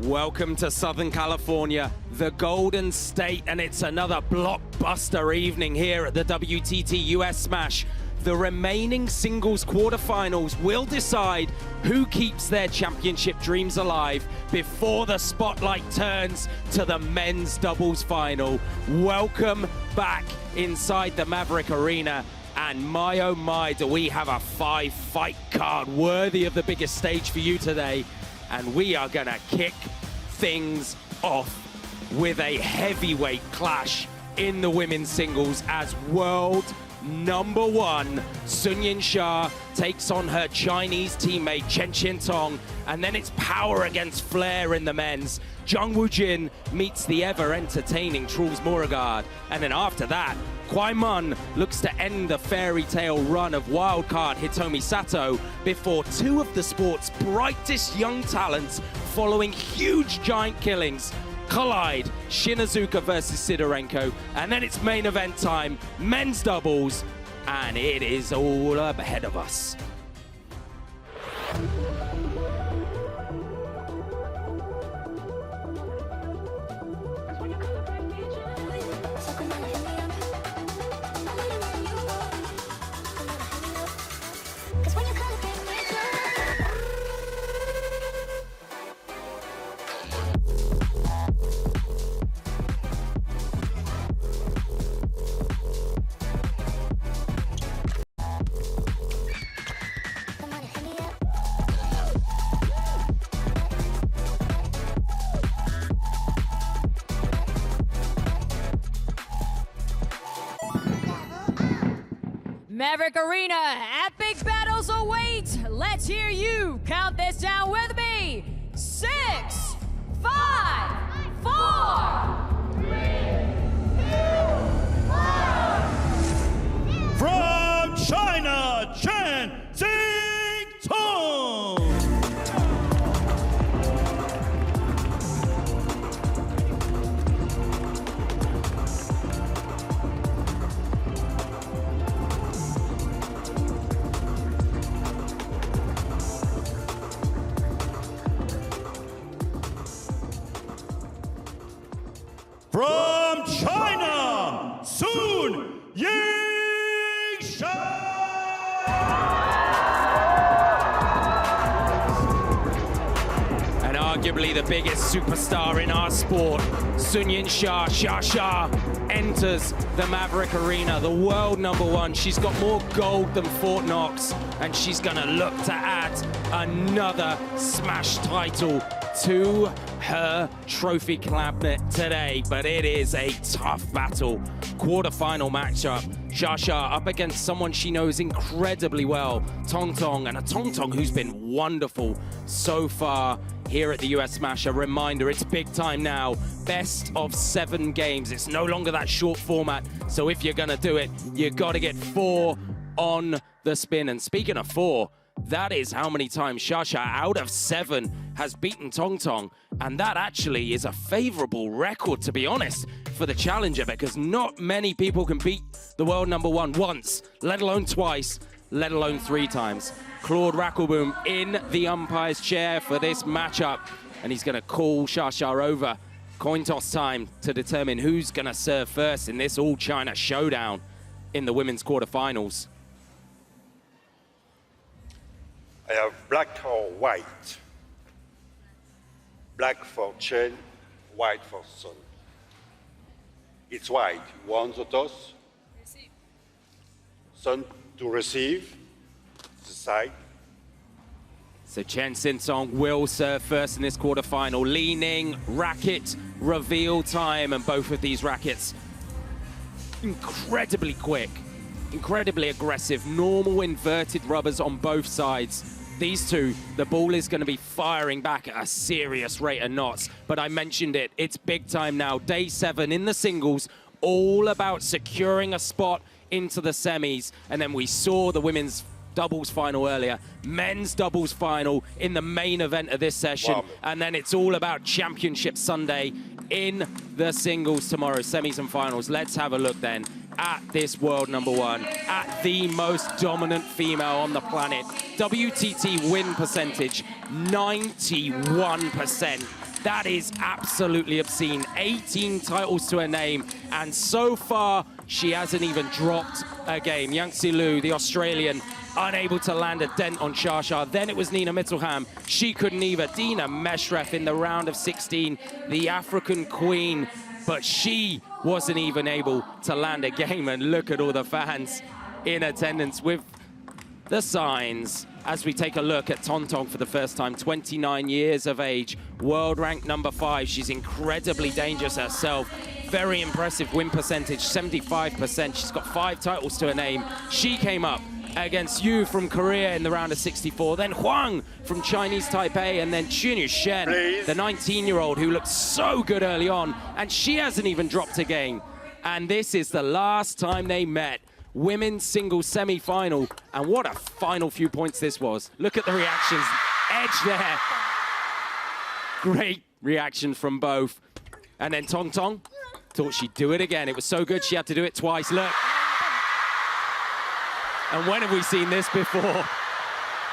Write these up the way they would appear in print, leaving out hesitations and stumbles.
Welcome to Southern California, the Golden State, and it's another blockbuster evening here at the WTT US Smash. The remaining singles quarterfinals will decide who keeps their championship dreams alive before the spotlight turns to the men's doubles final. Welcome back inside the Maverick Arena. And my oh my, do we have a 5-fight card worthy of the biggest stage for you today. And we are gonna kick things off with a heavyweight clash in the women's singles as world #1 Sun Shah takes on her Chinese teammate Chen Qintong, and then it's power against flair in the men's. Zhang Wujin meets the ever-entertaining Truls Morregard, and then after that, Kwai Mun looks to end the fairy tale run of wildcard Hitomi Sato before two of the sport's brightest young talents following huge giant killings collide. Shinazuka versus Sidorenko, and then it's main event time, men's doubles, and it is all ahead of us. Maverick Arena, epic battles await. Let's hear you count this down with me. 6, 5, 4, 3, 2, 1. From China, Chen Qintong. From China, Sun Shah. And arguably the biggest superstar in our sport, Sun Shah enters the Maverick Arena, the world #1. She's got more gold than Fort Knox, and she's gonna look to add another Smash title to her trophy cabinet today, but it is a tough battle. Quarterfinal matchup, Shah up against someone she knows incredibly well, Tong Tong, and a Tong Tong who's been wonderful so far here at the US Smash. A reminder, it's big time now. Best of 7 games. It's no longer that short format, so if you're gonna do it, you gotta get 4 on the spin. And speaking of 4, that is how many times Shah out of 7 has beaten Tong Tong. And that actually is a favorable record, to be honest, for the challenger, because not many people can beat the world #1 once, let alone twice, let alone 3 times. Claude Rackelboom in the umpire's chair for this matchup, and he's gonna call Shah over. Coin toss time to determine who's gonna serve first in this all-China showdown in the women's quarterfinals. I have black or white. Black for Chen, white for Sun. It's white. You want the toss? Receive. Sun to receive. The side. So Chen Qintong will serve first in this quarterfinal. Leaning, racket, reveal time, and both of these rackets incredibly quick, incredibly aggressive, normal inverted rubbers on both sides. These two, the ball is going to be firing back at a serious rate of knots. But I mentioned it, it's big time now. Day 7 in the singles, all about securing a spot into the semis. And then we saw the women's doubles final earlier, men's doubles final in the main event of this session. Wow. And then it's all about Championship Sunday in the singles tomorrow, semis and finals. Let's have a look then at this world #1, at the most dominant female on the planet. WTT win percentage, 91%. That is absolutely obscene. 18 titles to her name, and so far, she hasn't even dropped a game. Yangtze Liu, the Australian, unable to land a dent on Shasha. Then it was Nina Mittelham. She couldn't either. Dina Meshref in the round of 16, the African queen, but she wasn't even able to land a game. And look at all the fans in attendance with the signs as we take a look at Tong Tong for the first time, 29 years of age, world rank number 5. She's incredibly dangerous herself. Very impressive win percentage, 75%. She's got 5 titles to her name. She came up against Yu from Korea in the round of 64, then Huang from Chinese Taipei, and then Chunyu Shen, the 19-year-old who looked so good early on, and she hasn't even dropped a game. And this is the last time they met. Women's singles semi-final, and what a final few points this was. Look at the reactions, edge there. Great reaction from both. And then Tong Tong thought she'd do it again. It was so good she had to do it twice, look. And when have we seen this before?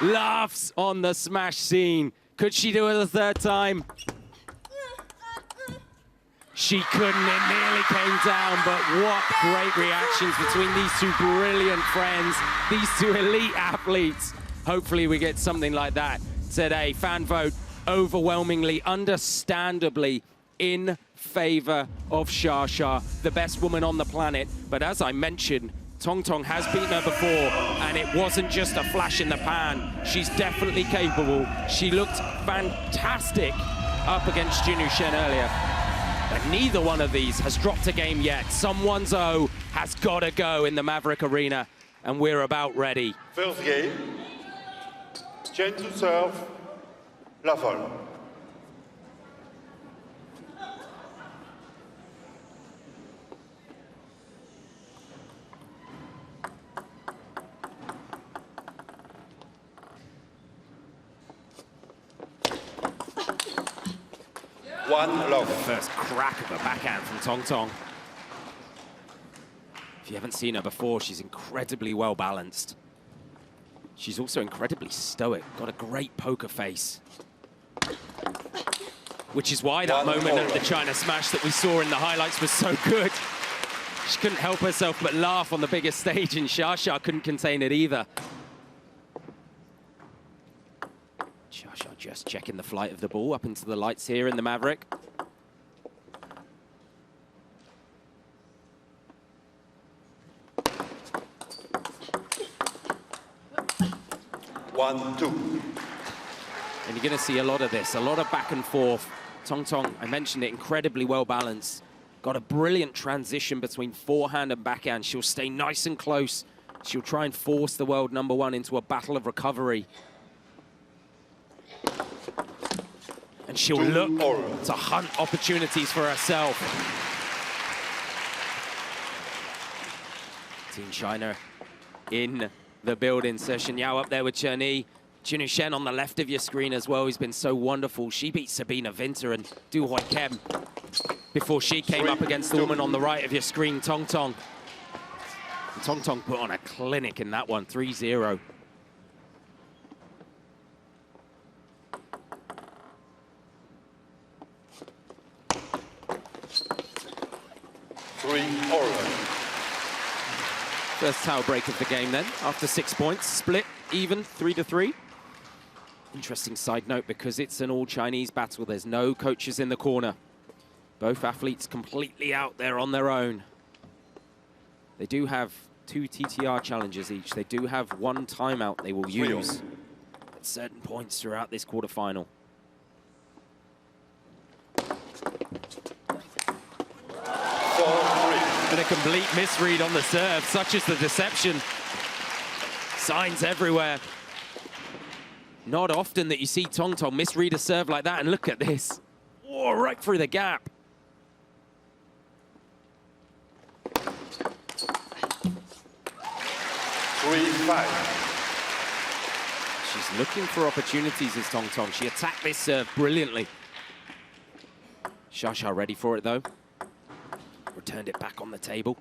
Laughs on the smash scene. Could she do it a third time? She couldn't, it nearly came down, but what great reactions between these two brilliant friends, these two elite athletes. Hopefully we get something like that today. Fan vote overwhelmingly, understandably, in favor of Shasha, the best woman on the planet. But as I mentioned, Tong Tong has beaten her before, and it wasn't just a flash in the pan. She's definitely capable. She looked fantastic up against Chunyu Shen earlier. But neither one of these has dropped a game yet. Someone's O has got to go in the Maverick Arena, and we're about ready. First game, Chen to serve, La Folle. One love. First crack of a backhand from Tong Tong. If you haven't seen her before, she's incredibly well balanced. She's also incredibly stoic, got a great poker face. Which is why that moment at the China Smash that we saw in the highlights was so good. She couldn't help herself but laugh on the biggest stage, and Shasha couldn't contain it either. Shasha just checking the flight of the ball up into the lights here in the Maverick. One, two. And you're going to see a lot of this, a lot of back and forth. Tong Tong, I mentioned it, incredibly well balanced. Got a brilliant transition between forehand and backhand. She'll stay nice and close. She'll try and force the world number 1 into a battle of recovery. And she'll look to hunt opportunities for herself. Team China in the building. Session Yao up there with Chen Yi. Chunyu Shen on the left of your screen as well. He's been so wonderful. She beat Sabina Winter and Du Hoi Kem before she came up against the woman on the right of your screen, Tong Tong. And Tong Tong put on a clinic in that one, 3-0. First towel break of the game then, after 6 points, split, even, 3-3. Interesting side note, because it's an all-Chinese battle, there's no coaches in the corner. Both athletes completely out there on their own. They do have 2 TTR challenges each. They do have 1 timeout they will use at certain points throughout this quarterfinal. And a complete misread on the serve. Such is the deception. Signs everywhere. Not often that you see Tong Tong misread a serve like that, and look at this. Oh, right through the gap. She's looking for opportunities as Tong Tong. She attacked this serve brilliantly. Shasha ready for it though. Returned it back on the table.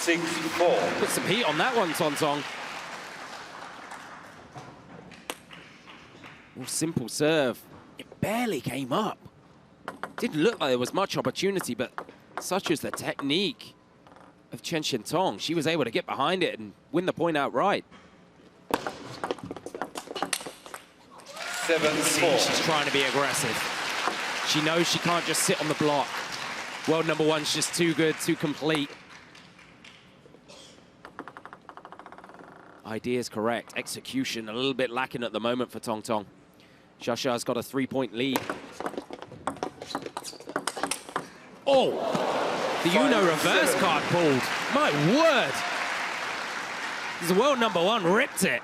6-4. Put some heat on that one, Tong Tong. Oh, simple serve. It barely came up. Didn't look like there was much opportunity, but such is the technique of Chen Shintong. She was able to get behind it and win the point outright. 7-4. She's trying to be aggressive. She knows she can't just sit on the block. World number one's just too good, too complete. Idea is correct. Execution a little bit lacking at the moment for Tong Tong. Shasha's got a 3-point lead. Oh! The Uno reverse card pulled. My word! The world number one ripped it.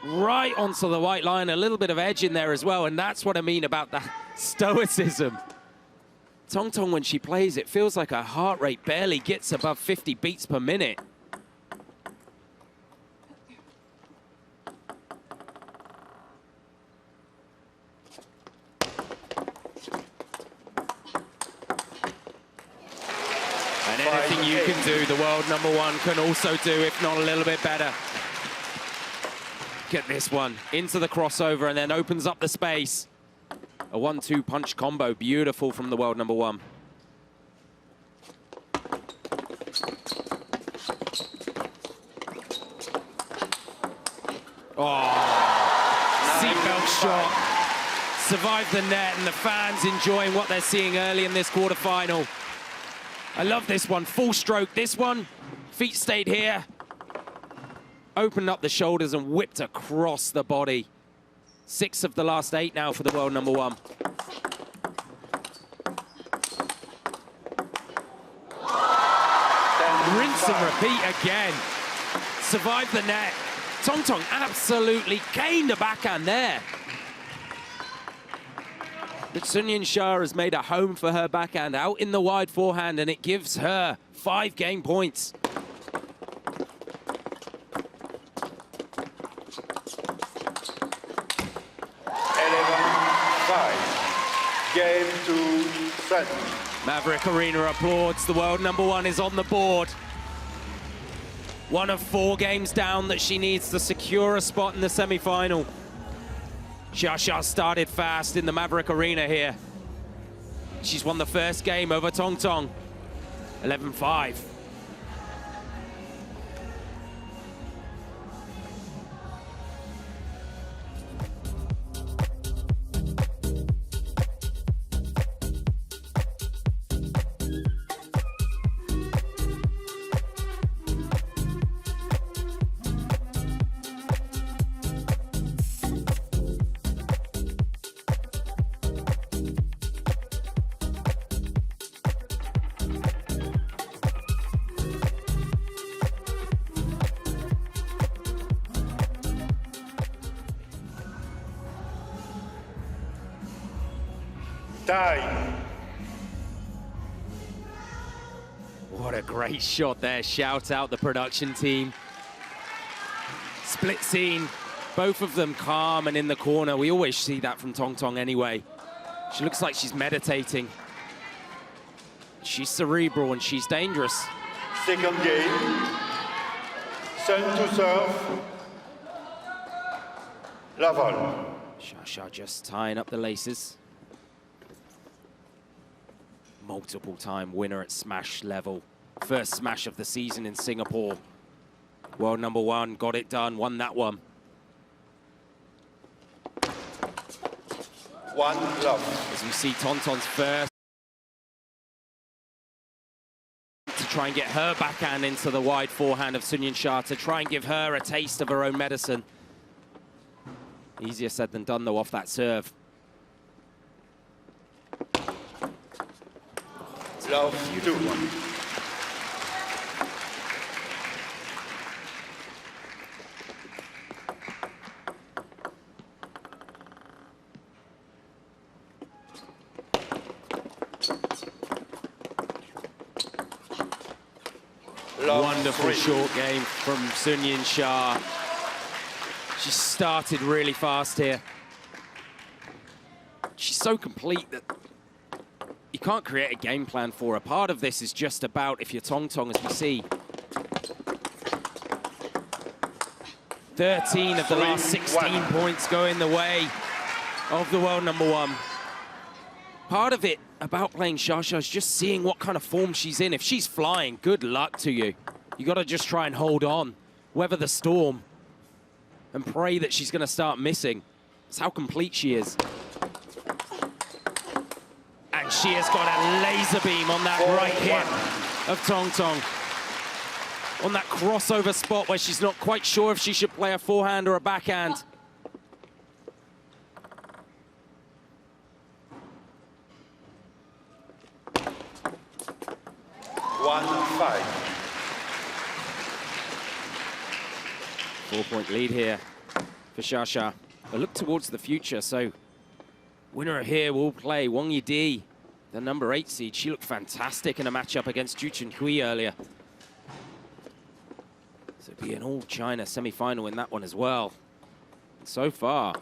Right onto the white line, a little bit of edge in there as well, and that's what I mean about the stoicism. Tong Tong, when she plays, it feels like her heart rate barely gets above 50 beats per minute. And anything you can do, the world number one can also do, if not a little bit better. Get this one into the crossover and then opens up the space. A 1-2 punch combo, beautiful from the world number one. Oh, seatbelt shot. Survived the net, and the fans enjoying what they're seeing early in this quarterfinal. I love this one, full stroke. This one, feet stayed here. Opened up the shoulders and whipped across the body. 6 of the last 8 now for the world number one. Rinse and repeat again. Survived the net. Tong Tong absolutely gained a backhand there. But Sun Yin Sha has made a home for her backhand out in the wide forehand, and it gives her 5 game points. Game 2 set. Maverick Arena applauds. The world number one is on the board. One of 4 games down that she needs to secure a spot in the semi-final. Xia started fast in the Maverick Arena here. She's won the first game over Tong Tong. 11-5. Time. What a great shot there. Shout out the production team. Split scene. Both of them calm and in the corner. We always see that from Tong Tong anyway. She looks like she's meditating. She's cerebral and she's dangerous. Second game. Sun to serve. Laval. Xia just tying up the laces. Multiple-time winner at smash level. First smash of the season in Singapore. World number one, got it done, won that one. 1 love. As we see Tong Tong's first to try and get her backhand into the wide forehand of Sun Yin Sha, to try and give her a taste of her own medicine. Easier said than done though off that serve. Love 2. Wonderful short game from Sun Yin Sha. She started really fast here. She's so complete that you can't create a game plan for her. Part of this is just about if you're Tong Tong, as we see. 13 of the last 16 points going the way of the world number one. Part of it about playing Xia is just seeing what kind of form she's in. If she's flying, good luck to you. You got to just try and hold on, weather the storm, and pray that she's going to start missing. That's how complete she is. And she has got a laser beam on that right hit of Tong Tong. On that crossover spot where she's not quite sure if she should play a forehand or a backhand. Five. 4-point lead here for Xia. A look towards the future, so winner here will play Wang Yidi, the number 8 seed. She looked fantastic in a matchup against Ju Chunhui earlier. So it'll be an all-China semi-final in that one as well. And so far,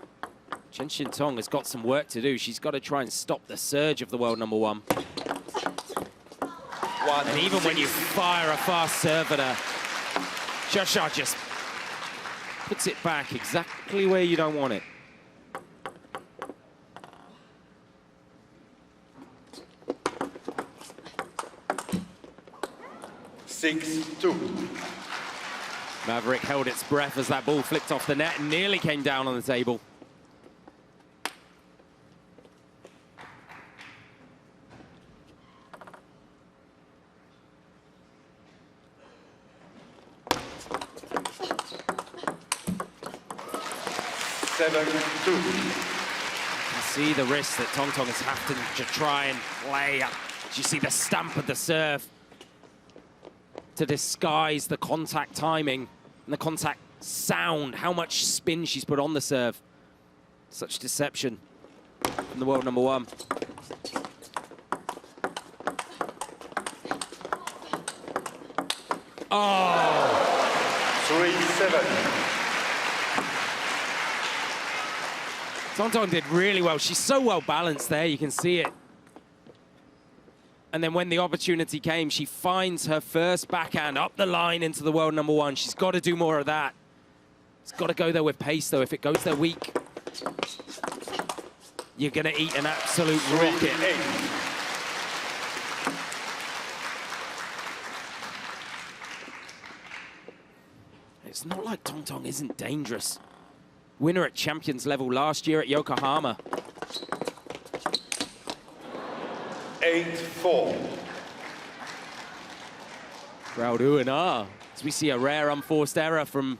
Chen Xintong has got some work to do. She's got to try and stop the surge of the world number one. And even when you fire a fast serve at her, Xia just puts it back exactly where you don't want it. Six-two. Maverick held its breath as that ball flicked off the net and nearly came down on the table. Seven-two. You can see the risk that Tong Tong is having to try and play. You see the stamp of the serve to disguise the contact timing and the contact sound, how much spin she's put on the serve. Such deception from the world number one. Oh! 3-7. Tong Tong did really well. She's so well balanced there, you can see it. And then when the opportunity came, she finds her first backhand up the line into the world number one. She's got to do more of that. It's got to go there with pace, though. If it goes there weak, you're going to eat an absolute rocket. It's not like Tong Tong isn't dangerous. Winner at champions level last year at Yokohama. 8-4. Crowd ooh and ah, as we see a rare unforced error from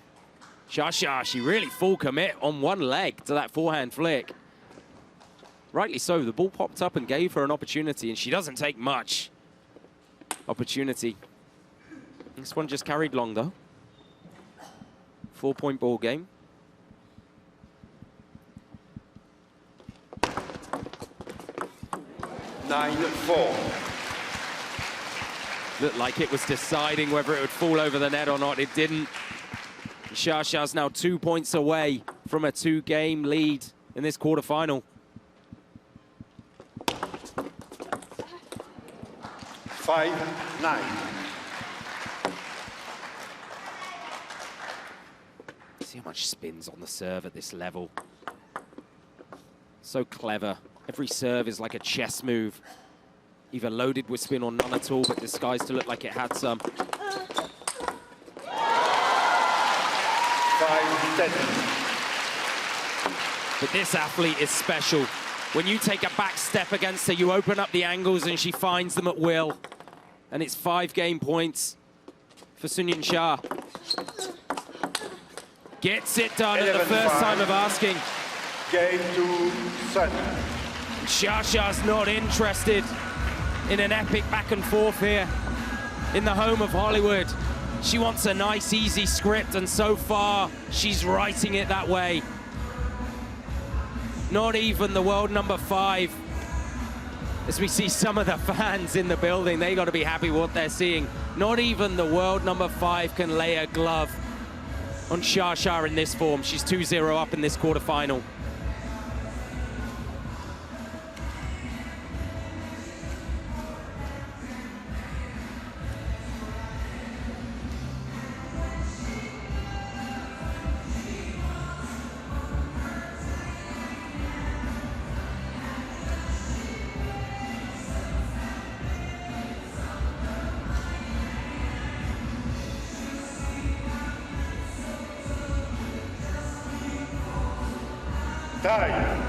Xia. She really full commit on one leg to that forehand flick. Rightly so, the ball popped up and gave her an opportunity, and she doesn't take much opportunity. This one just carried long, though. 4-point ball game. 9-4. Looked like it was deciding whether it would fall over the net or not. It didn't. Xia's now 2 points away from a 2-game lead in this quarterfinal. 5-9. See how much spins on the serve at this level. So clever. Every serve is like a chess move. Either loaded with spin or none at all, but disguised to look like it had some. 5-10. But this athlete is special. When you take a back step against her, you open up the angles and she finds them at will. And it's 5-game points for Sunyin Xia. Gets it done at the first time of asking. Game to Sun. Xia's not interested in an epic back and forth here in the home of Hollywood. She wants a nice, easy script, and so far, she's writing it that way. Not even the world number 5. As we see some of the fans in the building, they got to be happy with what they're seeing. Not even the world number 5 can lay a glove on Xia in this form. She's 2-0 up in this quarterfinal. 9.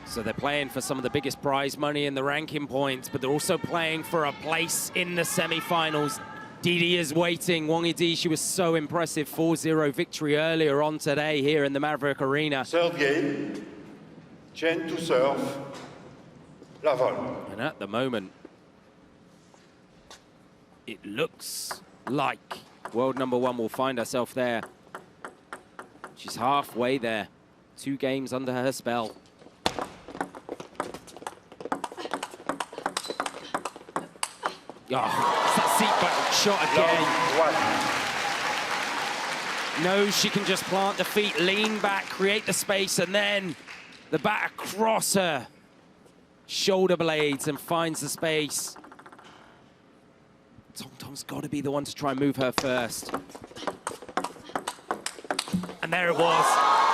So they're playing for some of the biggest prize money in the ranking points, but they're also playing for a place in the semi-finals. Didi is waiting. Wang Yidi, she was so impressive. 4-0 victory earlier on today here in the Maverick Arena. Third game, Chen to serve, la vol. And at the moment, it looks like world number 1 will find herself there. She's halfway there. 2 games under her spell. Oh, it's that seat button shot again. Knows she can just plant the feet, lean back, create the space, and then the bat across her shoulder blades and finds the space. Tong Tong's got to be the one to try and move her first. And there it was.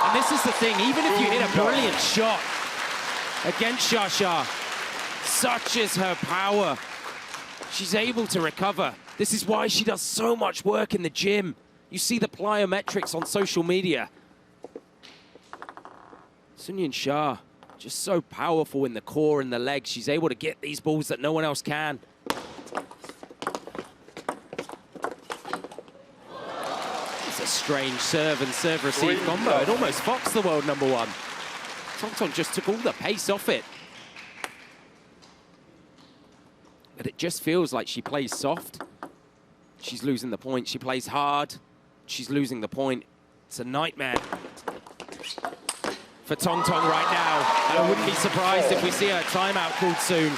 And this is the thing, even if you hit a brilliant shot against Xia, such is her power. She's able to recover. This is why she does so much work in the gym. You see the plyometrics on social media. Sunyin Shah, just so powerful in the core and the legs. She's able to get these balls that no one else can. It's a strange serve and serve-receive combo. It almost foxed the world number 1. Tong Tong just took all the pace off it. But it just feels like she plays soft. She's losing the point. She plays hard. She's losing the point. It's a nightmare for Tong Tong right now. And I wouldn't be surprised if we see her timeout called soon.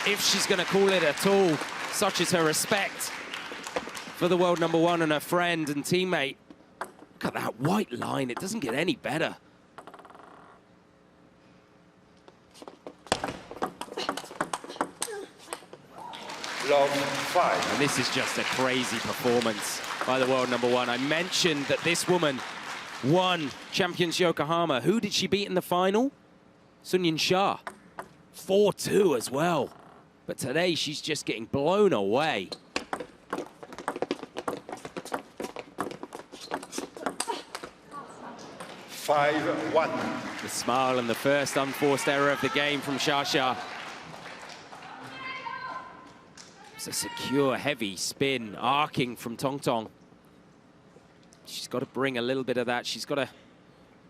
If she's going to call it at all, such is her respect for the world number 1 and her friend and teammate. Look at that white line. It doesn't get any better. Love 5. And this is just a crazy performance by the world number 1. I mentioned that this woman won Champions Yokohama. Who did she beat in the final? Sunyin Shah. 4-2 as well. But today she's just getting blown away. The smile and the first unforced error of the game from Xia. It's a secure, heavy spin, arcing from Tong Tong. She's got to bring a little bit of that. She's got to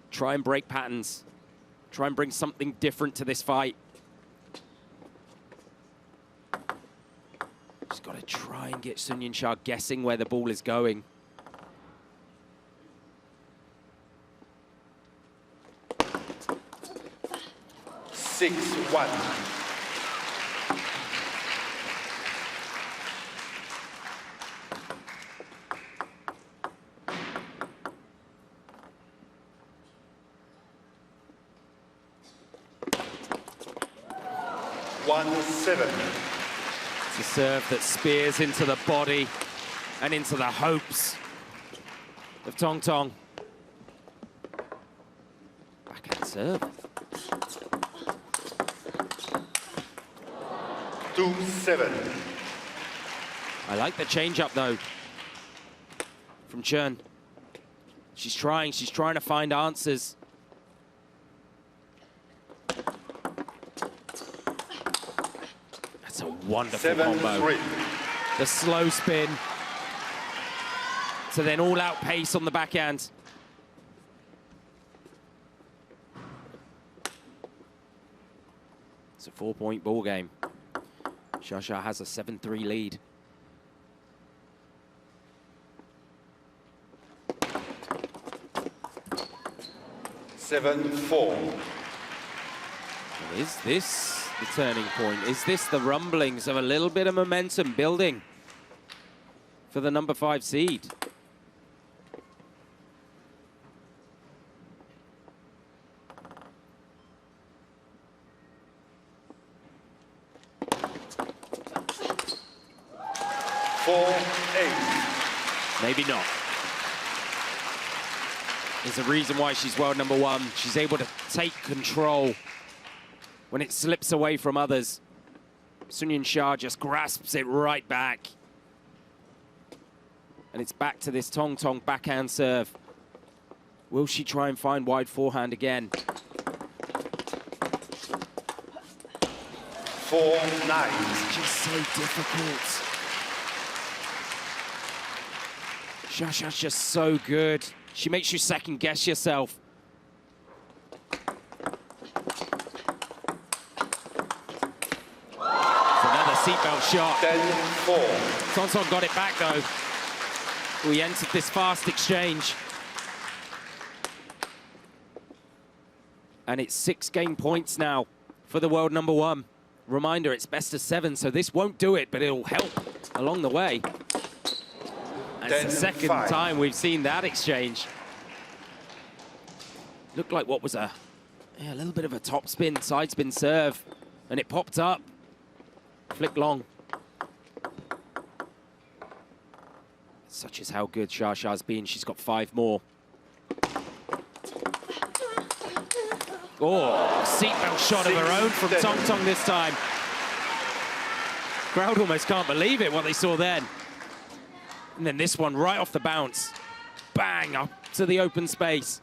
try and break patterns. Try and bring something different to this fight. She's got to try and get Sunyin Shah guessing where the ball is going. It's a serve that spears into the body and into the hopes of Tong Tong. Backhand serve. 2-7. I like the change-up, though, from Chen. She's trying to find answers. That's a wonderful combo. The slow spin to then all-out pace on the backhand. It's a 4-point ball game. Xia has a 7-3 lead. Is this the turning point? Is this the rumblings of a little bit of momentum building for the number 5 seed? Maybe not. There's a reason why she's world number 1. She's able to take control when it slips away from others. Sunyin Shah just grasps it right back. And it's back to this Tong Tong backhand serve. Will she try and find wide forehand again? 4-9. It's just so difficult. Shasha's just so good. She makes you second guess yourself. It's another seatbelt shot. 10-4. Tong Tong got it back though. We entered this fast exchange. And it's 6 game points now for the world number 1. Reminder, it's best of 7, so this won't do it, but it'll help along the way. It's the second time we've seen that exchange. Looked like what was a little bit of a top spin, side spin serve, and it popped up. Flick long. Such is how good Shasha's been. She's got 5 more. Oh, seatbelt shot of her own from Tong Tong this time. Crowd almost can't believe it, what they saw then. And then this one right off the bounce. Bang, up to the open space.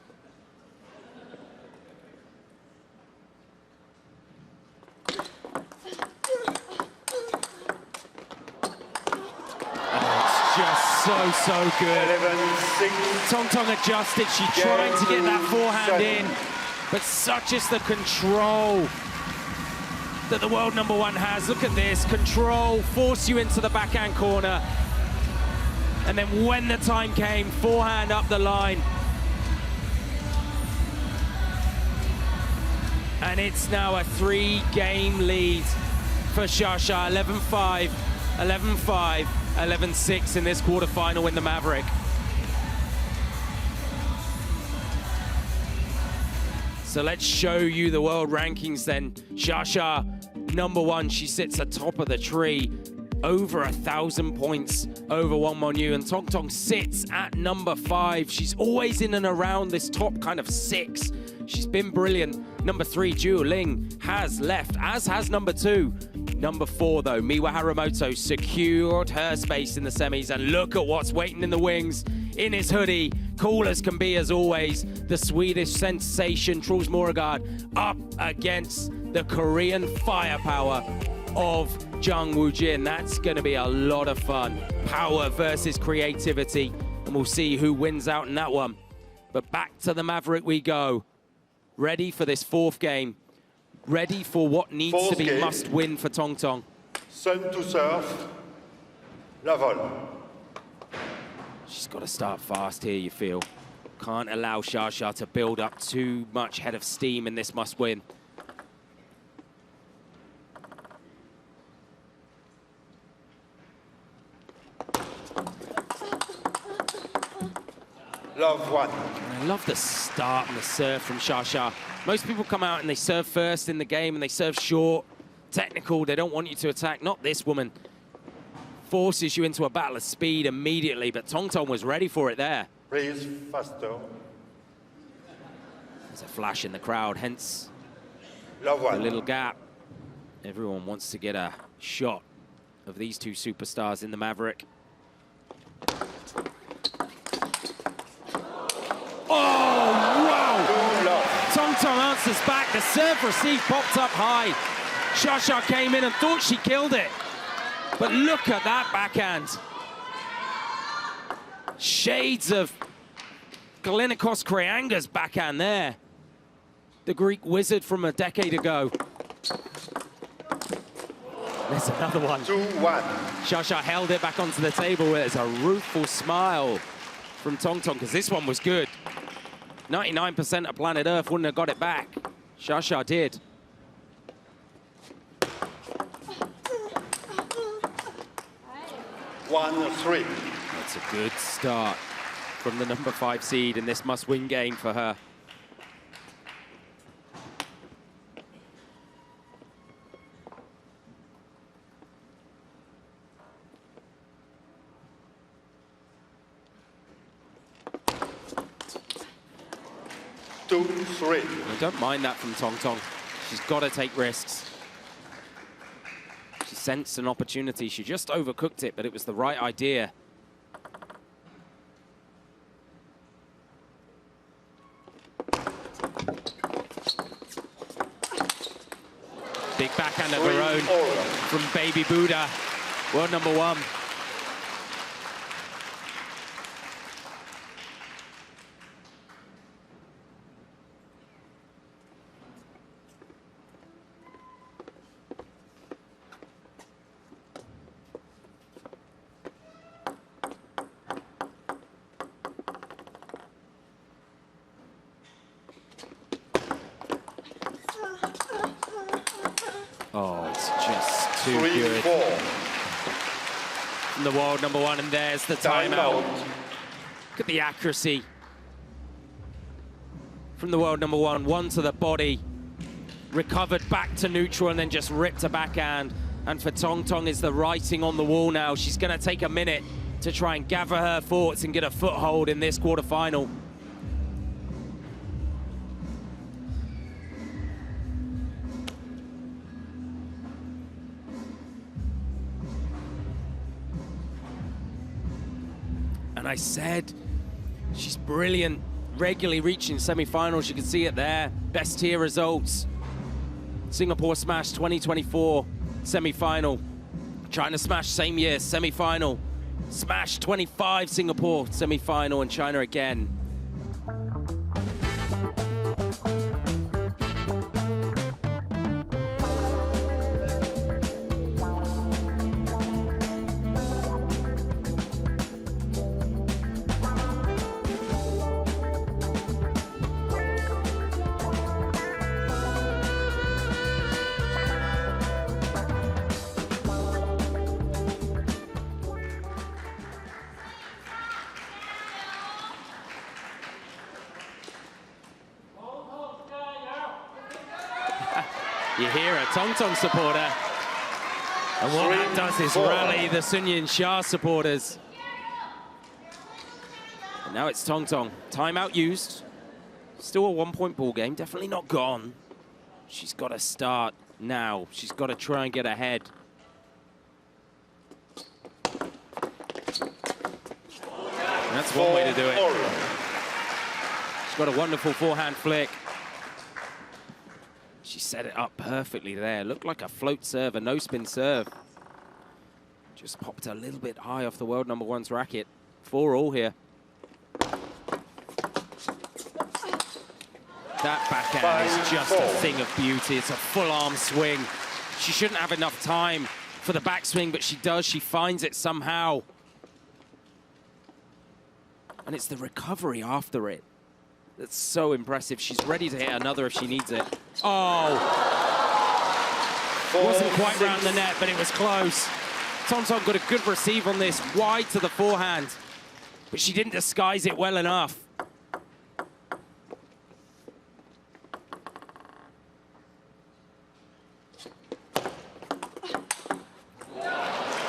Just so good. 11-6. Tong Tong adjusted. She's trying to get that forehand in, but such is the control that the world number 1 has. Look at this control, force you into the backhand corner, and then when the time came, forehand up the line. And it's now a 3-game lead for Shasha. 11-5, 11-5. 11-6 in this quarterfinal in the Maverick. So let's show you the world rankings then. Shasha, number 1, she sits atop of the tree. Over 1,000 points over Wang Mengyu, and Tong Tong sits at number 5. She's always in and around this top kind of 6. She's been brilliant. Number 3, Zhu Ling, has left, as has number 2. Number 4, though, Miwa Haramoto secured her space in the semis, and look at what's waiting in the wings. In his hoodie, cool as can be as always, the Swedish sensation, Truls Morgard, up against the Korean firepower of Jung Woo-jin. That's going to be a lot of fun. Power versus creativity, and we'll see who wins out in that one. But back to the Maverick we go. Ready for this 4th game. Ready for what needs to be must-win for Tong Tong. Sun to serve. La vol. She's got to start fast here, you feel. Can't allow Shasha to build up too much head of steam in this must-win. Love 1. I love the start and the serve from Shasha. Most people come out and they serve first in the game and they serve short, technical, they don't want you to attack. Not this woman. Forces you into a battle of speed immediately, but Tong Tong was ready for it there. Please, faster. There's a flash in the crowd, hence Love the 1. little gap. Everyone wants to get a shot of these 2 superstars in the Maverick. Oh, wow! Tong Tong answers back. The serve receive popped up high. Shasha came in and thought she killed it. But look at that backhand. Shades of Galenikos Kreanga's backhand there. The Greek wizard from a decade ago. There's another one. 2-1. Shasha held it back onto the table. There's a rueful smile from Tong Tong, because this one was good. 99% of planet Earth wouldn't have got it back. Shasha did. One, 3. That's a good start from the number 5 seed in this must-win game for her. Two, 3. I don't mind that from Tong Tong. She's got to take risks. She sensed an opportunity. She just overcooked it, but it was the right idea. Big backhand of her own from Baby Buddha, world number 1. Oh, it's just too good. 3-4. From the world number 1, and there's the timeout. Look at the accuracy. From the world number 1, one to the body. Recovered back to neutral and then just ripped a backhand. And for Tong Tong is the writing on the wall now. She's going to take a minute to try and gather her thoughts and get a foothold in this quarterfinal. And I said, she's brilliant, regularly reaching semi-finals. You can see it there. Best tier results. Singapore Smash 2024, semi-final. China Smash, same year, semi-final. Smash 25, Singapore, semi-final, and China again. You hear a Tong Tong supporter. And what that does is rally the Sun Yin Sha supporters. And now it's Tong Tong. Timeout used. Still a 1-point ball game. Definitely not gone. She's got to start now. She's got to try and get ahead. And that's one way to do it. She's got a wonderful forehand flick. She set it up perfectly there. Looked like a float serve, a no-spin serve. Just popped a little bit high off the world number 1's racket. 4-all here. That backhand is just a thing of beauty. It's a full arm swing. She shouldn't have enough time for the backswing, but she does. She finds it somehow. And it's the recovery after it that's so impressive. She's ready to hit another if she needs it. Oh! Wasn't quite round the net, but it was close. Tong Tong got a good receive on this, wide to the forehand, but she didn't disguise it well enough.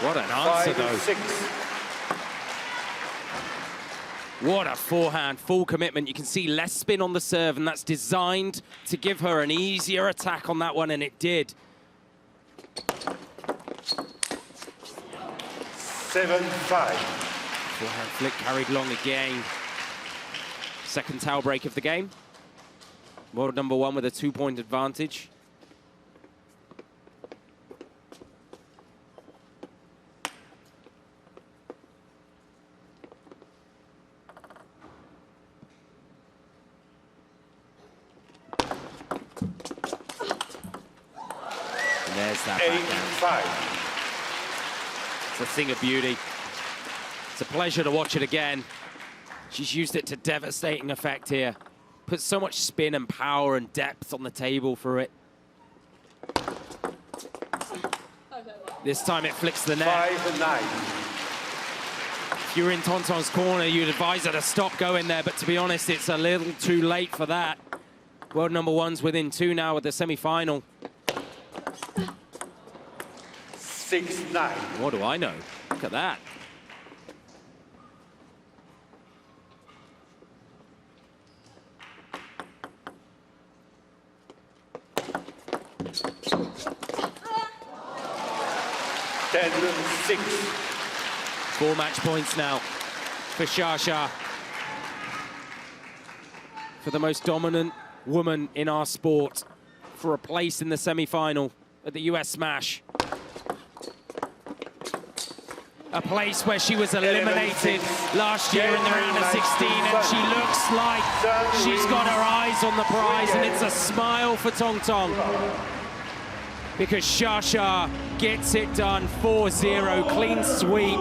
What an answer, though. What a forehand, full commitment. You can see less spin on the serve, and that's designed to give her an easier attack on that one, and it did. 7-5. Forehand flick carried long again. Second towel break of the game. World number 1 with a 2-point advantage. There's that backhand. 8-5. It's a thing of beauty. It's a pleasure to watch it again. She's used it to devastating effect here. Put so much spin and power and depth on the table for it. This time it flicks the net. 5-9. If you're in Tong Tong's corner, you'd advise her to stop going there, but to be honest, it's a little too late for that. World number 1's within 2 now with the semi-final. 6-9. What do I know? Look at that. Ten, 6. 4 match points now for Sha Sha. For the most dominant woman in our sport for a place in the semi-final at the US Smash. A place where she was eliminated last year in the round of 16, and she looks like she's got her eyes on the prize, and it's a smile for Tong Tong, because Shasha gets it done 4-0, clean sweep.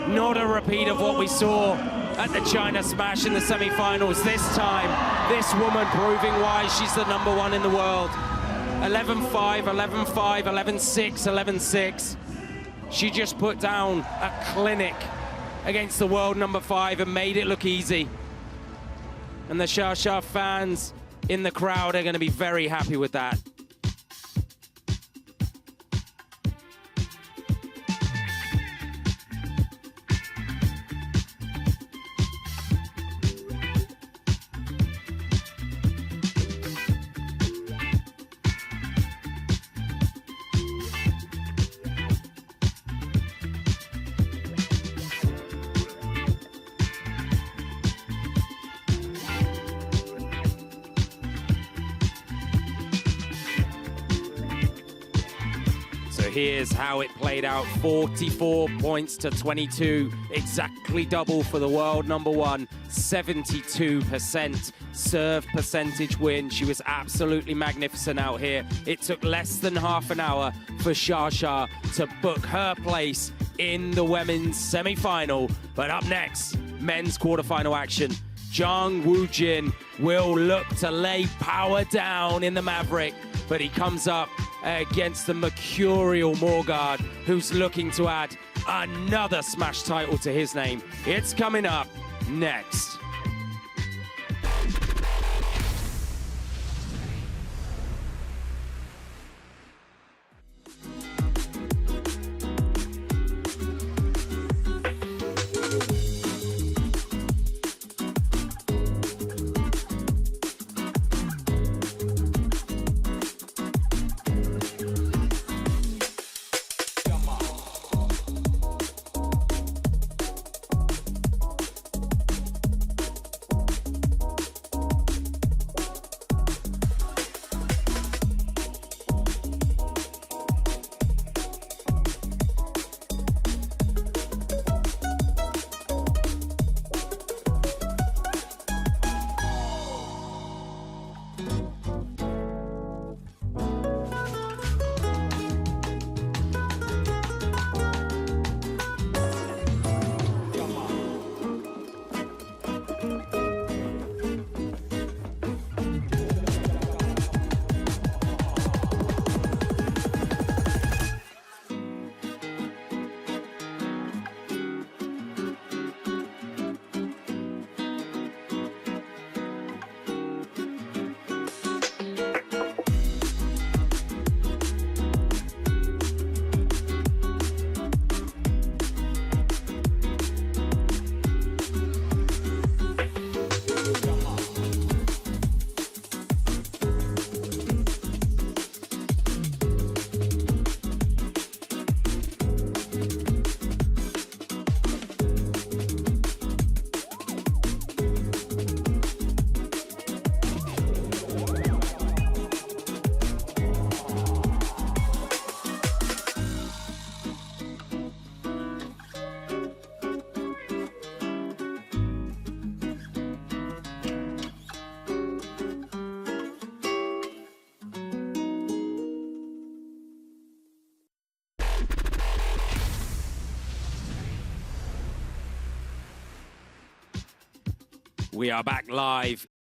Not a repeat of what we saw at the China Smash in the semi-finals. This time, this woman proving why she's the #1 in the world. 11-5, 11-5, 11-6, 11-6. She just put down a clinic against the world #5 and made it look easy. And the Shasha fans in the crowd are going to be very happy with that. So here's how it played out. 44 points to 22, exactly double for the world #1, 72% serve percentage win. She was absolutely magnificent out here. It took less than half an hour for Shasha to book her place in the women's semi-final. But up next, men's quarterfinal action. Jang Woo-jin will look to lay power down in the Maverick, but he comes up against the mercurial Morgard, who's looking to add another Smash title to his name. It's coming up next. We are back live